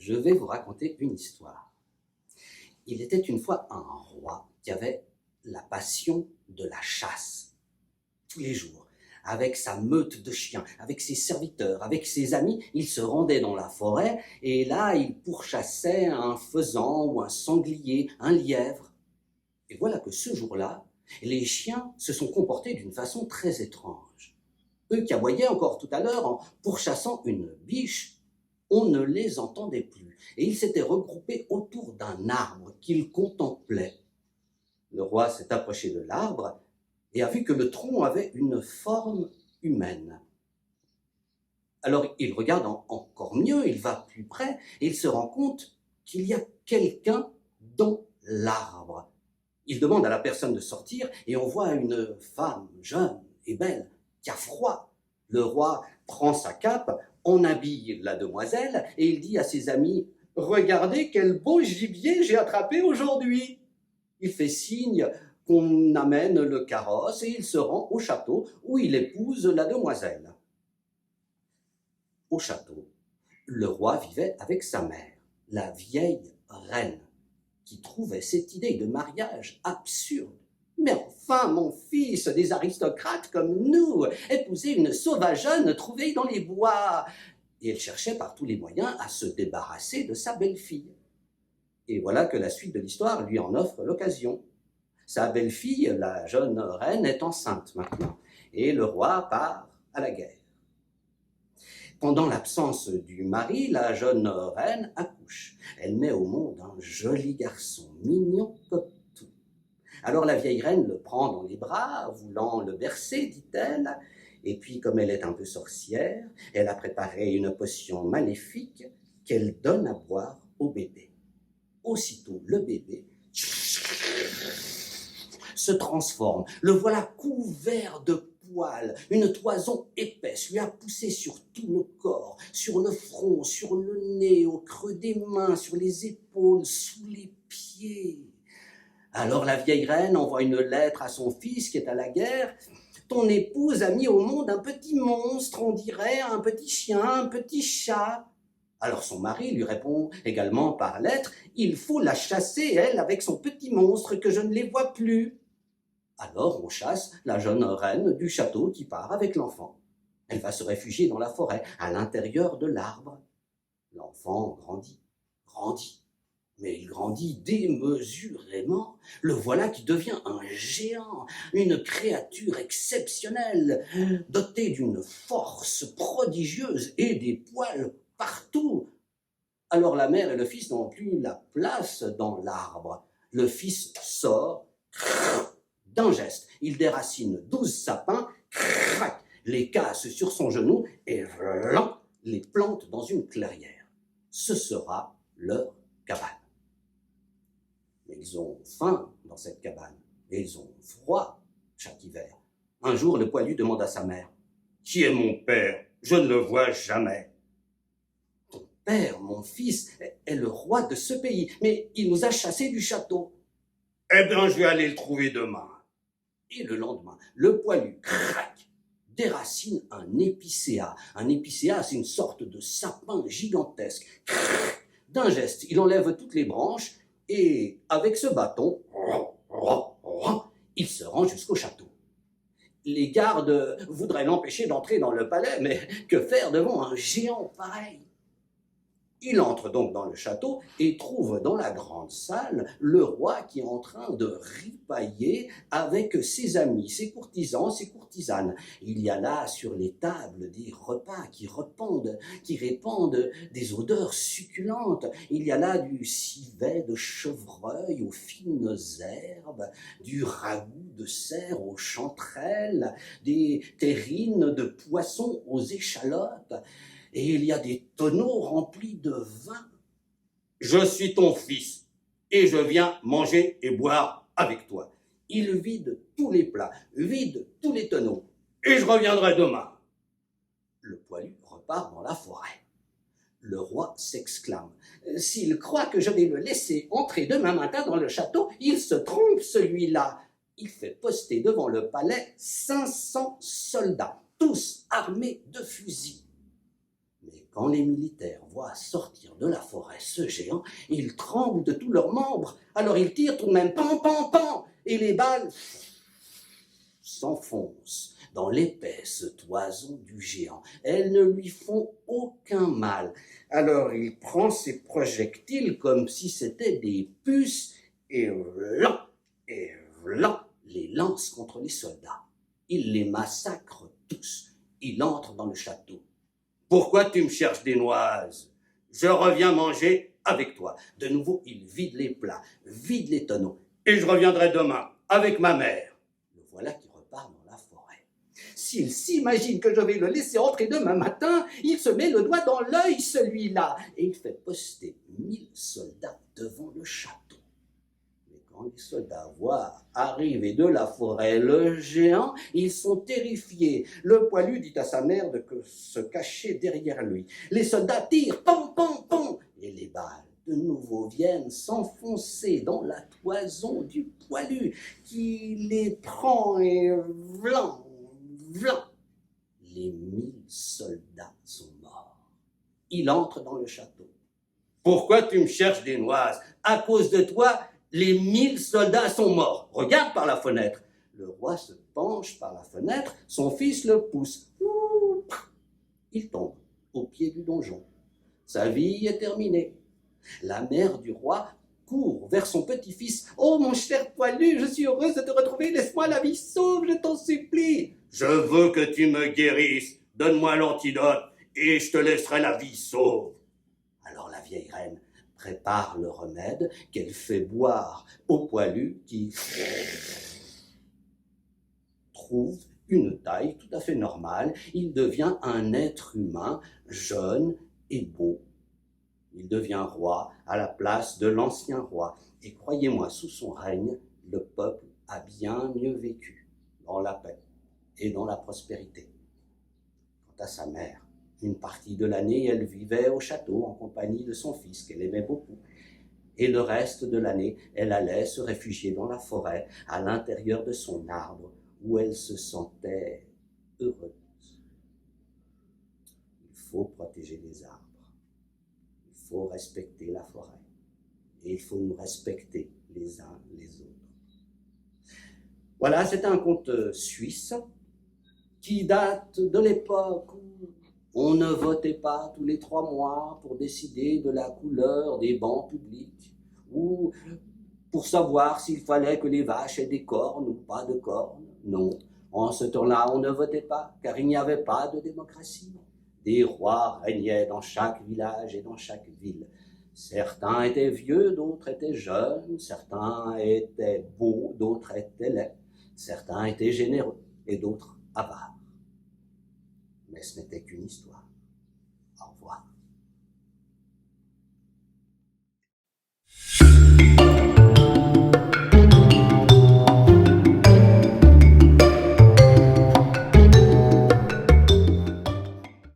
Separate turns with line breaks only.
Je vais vous raconter une histoire. Il était une fois un roi qui avait la passion de la chasse. Tous les jours, avec sa meute de chiens, avec ses serviteurs, avec ses amis, il se rendait dans la forêt et là, il pourchassait un faisan ou un sanglier, un lièvre. Et voilà que ce jour-là, les chiens se sont comportés d'une façon très étrange. Eux qui aboyaient encore tout à l'heure en pourchassant une biche, on ne les entendait plus, et ils s'étaient regroupés autour d'un arbre qu'ils contemplaient. Le roi s'est approché de l'arbre et a vu que le tronc avait une forme humaine. Alors il regarde encore mieux, il va plus près, et il se rend compte qu'il y a quelqu'un dans l'arbre. Il demande à la personne de sortir, et on voit une femme jeune et belle qui a froid. Le roi prend sa cape, on habille la demoiselle, et il dit à ses amis « Regardez quel beau gibier j'ai attrapé aujourd'hui !» Il fait signe qu'on amène le carrosse, et il se rend au château où il épouse la demoiselle. Au château, le roi vivait avec sa mère, la vieille reine, qui trouvait cette idée de mariage absurde. Mais enfin, mon fils, des aristocrates comme nous, épouser une sauvageonne trouvée dans les bois. Et elle cherchait par tous les moyens à se débarrasser de sa belle-fille. Et voilà que la suite de l'histoire lui en offre l'occasion. Sa belle-fille, la jeune reine, est enceinte maintenant, et le roi part à la guerre. Pendant l'absence du mari, la jeune reine accouche. Elle met au monde un joli garçon, mignon comme tout. Alors la vieille reine le prend dans les bras, voulant le bercer, dit-elle, et puis comme elle est un peu sorcière, elle a préparé une potion maléfique qu'elle donne à boire au bébé. Aussitôt, le bébé se transforme. Le voilà couvert de poils. Une toison épaisse lui a poussé sur tout le corps, sur le front, sur le nez, au creux des mains, sur les épaules, sous les pieds. Alors la vieille reine envoie une lettre à son fils qui est à la guerre. « Ton épouse a mis au monde un petit monstre, on dirait un petit chien, un petit chat. » Alors son mari lui répond également par lettre « Il faut la chasser, elle, avec son petit monstre, que je ne les vois plus. » Alors on chasse la jeune reine du château qui part avec l'enfant. Elle va se réfugier dans la forêt, à l'intérieur de l'arbre. L'enfant grandit, mais il grandit démesurément. Le voilà qui devient un géant, une créature exceptionnelle, dotée d'une force prodigieuse et des poils partout. Alors la mère et le fils n'ont plus la place dans l'arbre. Le fils sort, d'un geste, il déracine 12 sapins, crac, les casse sur son genou et vlan, les plante dans une clairière. Ce sera leur cabane. Mais ils ont faim dans cette cabane et ils ont froid chaque hiver. Un jour, le poilu demande à sa mère « Qui est mon père? Je ne le vois jamais. » « Ton père, mon fils, est le roi de ce pays, mais il nous a chassés du château. »« Eh bien, je vais aller le trouver demain. » Et le lendemain, le poilu, crac, déracine un épicéa. Un épicéa, c'est une sorte de sapin gigantesque. Crac, d'un geste, il enlève toutes les branches et, avec ce bâton, il se rend jusqu'au château. Les gardes voudraient l'empêcher d'entrer dans le palais, mais que faire devant un géant pareil? Il entre donc dans le château et trouve dans la grande salle le roi qui est en train de ripailler avec ses amis, ses courtisans, ses courtisanes. Il y a là sur les tables des repas qui répandent des odeurs succulentes. Il y a là du civet de chevreuil aux fines herbes, du ragoût de cerf aux chanterelles, des terrines de poisson aux échalotes. Et il y a des tonneaux remplis de vin. Je suis ton fils, et je viens manger et boire avec toi. Il vide tous les plats, vide tous les tonneaux, et je reviendrai demain. Le poilu repart dans la forêt. Le roi s'exclame. S'il croit que je vais le laisser entrer demain matin dans le château, il se trompe celui-là. Il fait poster devant le palais 500 soldats, tous armés de fusils. Mais Quand les militaires voient sortir de la forêt ce géant, ils tremblent de tous leurs membres. Alors ils tirent tout de même, pan, pan, pan, et les balles s'enfoncent dans l'épaisse toison du géant. Elles ne lui font aucun mal. Alors il prend ses projectiles comme si c'étaient des puces et vlan, les lance contre les soldats. Il les massacre tous. Il entre dans le château. « Pourquoi tu me cherches des noises? Je reviens manger avec toi. » De nouveau, il vide les plats, vide les tonneaux. « Et je reviendrai demain avec ma mère. » Le voilà qui repart dans la forêt. S'il s'imagine que je vais le laisser entrer demain matin, il se met le doigt dans l'œil, celui-là, et il fait poster 1000 soldats devant le château. Quand les soldats voient arriver de la forêt le géant, ils sont terrifiés. Le poilu dit à sa mère de se cacher derrière lui. Les soldats tirent, pan, pan, pan, et les balles de nouveau viennent s'enfoncer dans la toison du poilu, qui les prend et vlan, vlan. Les 1000 soldats sont morts. Il entre dans le château. « Pourquoi tu me cherches des noises? À cause de toi, les 1000 soldats sont morts. Regarde par la fenêtre. » Le roi se penche par la fenêtre, son fils le pousse. Il tombe au pied du donjon. Sa vie est terminée. La mère du roi court vers son petit-fils. « Oh, mon cher poilu, je suis heureuse de te retrouver. Laisse-moi la vie sauve, je t'en supplie. »« Je veux que tu me guérisses. Donne-moi l'antidote et je te laisserai la vie sauve. » Alors la vieille reine prépare le remède qu'elle fait boire au poilu qui trouve une taille tout à fait normale. Il devient un être humain jeune et beau. Il devient roi à la place de l'ancien roi. Et croyez-moi, sous son règne, le peuple a bien mieux vécu dans la paix et dans la prospérité. Quant à sa mère, une partie de l'année, elle vivait au château en compagnie de son fils qu'elle aimait beaucoup. Et le reste de l'année, elle allait se réfugier dans la forêt, à l'intérieur de son arbre, où elle se sentait heureuse. Il faut protéger les arbres. Il faut respecter la forêt. Et il faut nous respecter les uns les autres. Voilà, c'est un conte suisse qui date de l'époque où on ne votait pas tous les 3 mois pour décider de la couleur des bancs publics ou pour savoir s'il fallait que les vaches aient des cornes ou pas de cornes. Non, en ce temps-là, on ne votait pas, car il n'y avait pas de démocratie. Des rois régnaient dans chaque village et dans chaque ville. Certains étaient vieux, d'autres étaient jeunes, certains étaient beaux, d'autres étaient laids, certains étaient généreux et d'autres avares. Mais ce n'était qu'une histoire. Au revoir.